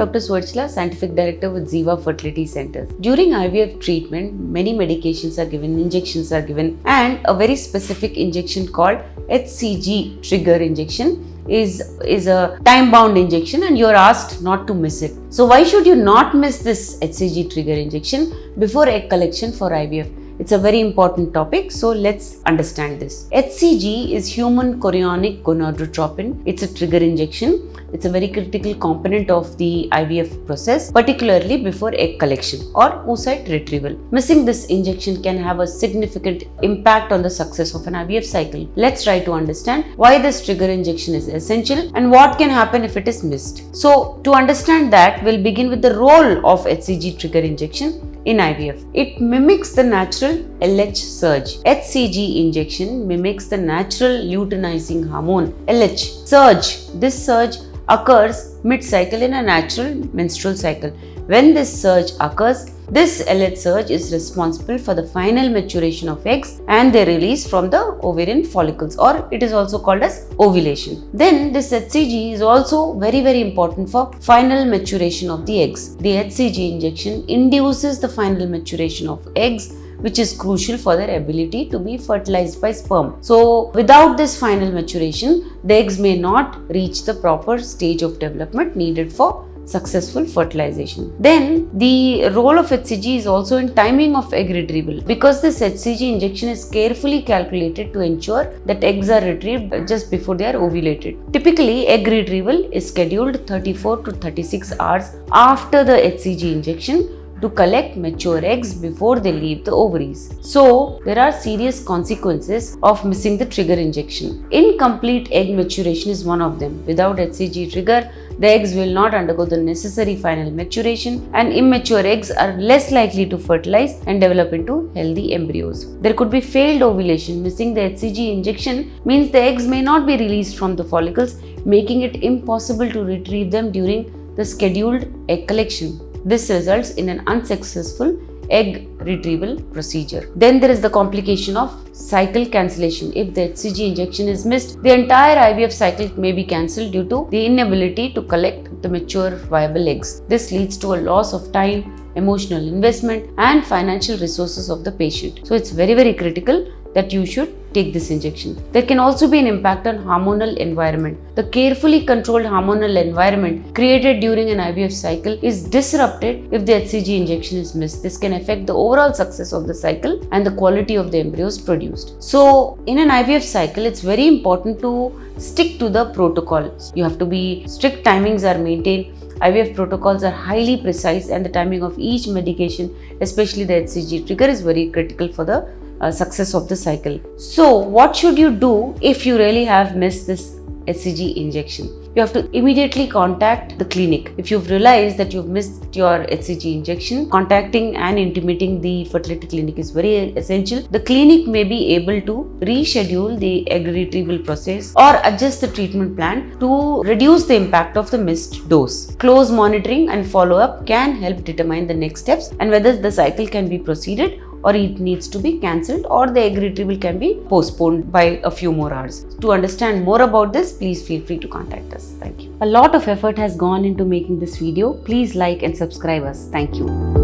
Dr. Swarchla, Scientific Director with Ziva Fertility Centers. During IVF treatment, many medications are given, injections are given, and a very specific injection called HCG trigger injection is a time-bound injection, and you're asked not to miss it. So why should you not miss this HCG trigger injection before egg collection for IVF? It's a very important topic, so let's understand this. HCG is human chorionic gonadotropin. It's a trigger injection. It's a very critical component of the IVF process, particularly before egg collection or oocyte retrieval. Missing this injection can have a significant impact on the success of an IVF cycle. Let's try to understand why this trigger injection is essential and what can happen if it is missed. So, to understand that, we'll begin with the role of HCG trigger injection in IVF. It mimics the natural LH surge. HCG injection mimics the natural luteinizing hormone LH surge. This surge occurs mid-cycle in a natural menstrual cycle. When this surge occurs, this LH surge is responsible for the final maturation of eggs and their release from the ovarian follicles, or it is also called as ovulation. Then this HCG is also very important for final maturation of the eggs. The HCG injection induces the final maturation of eggs, which is crucial for their ability to be fertilized by sperm. So without this final maturation, the eggs may not reach the proper stage of development needed for successful fertilization. Then the role of HCG is also in timing of egg retrieval, because this HCG injection is carefully calculated to ensure that eggs are retrieved just before they are ovulated. Typically, egg retrieval is scheduled 34 to 36 hours after the HCG injection to collect mature eggs before they leave the ovaries. So, there are serious consequences of missing the trigger injection. Incomplete egg maturation is one of them. Without HCG trigger, the eggs will not undergo the necessary final maturation, and immature eggs are less likely to fertilize and develop into healthy embryos. There could be failed ovulation. Missing the HCG injection means the eggs may not be released from the follicles, making it impossible to retrieve them during the scheduled egg collection. This results in an unsuccessful egg retrieval procedure. Then there is the complication of cycle cancellation. If the HCG injection is missed, the entire IVF cycle may be cancelled due to the inability to collect the mature viable eggs. This leads to a loss of time, emotional investment, and financial resources of the patient. So it's very critical that you should take this injection. There can also be an impact on hormonal environment. The carefully controlled hormonal environment created during an IVF cycle is disrupted if the HCG injection is missed. This can affect the overall success of the cycle and the quality of the embryos produced. So, in an IVF cycle, it's very important to stick to the protocol. You have to be strict, timings are maintained. IVF protocols are highly precise, and the timing of each medication, especially the HCG trigger, is very critical for the success of the cycle. So what should you do if you really have missed this HCG injection? You have to immediately contact the clinic. If you've realized that you've missed your HCG injection, contacting and intimating the fertility clinic is very essential. The clinic may be able to reschedule the egg retrieval process or adjust the treatment plan to reduce the impact of the missed dose. Close monitoring and follow-up can help determine the next steps and whether the cycle can be proceeded or it needs to be cancelled, or the egg retrieval can be postponed by a few more hours. To understand more about this, please feel free to contact us. Thank you. A lot of effort has gone into making this video. Please like and subscribe us. Thank you.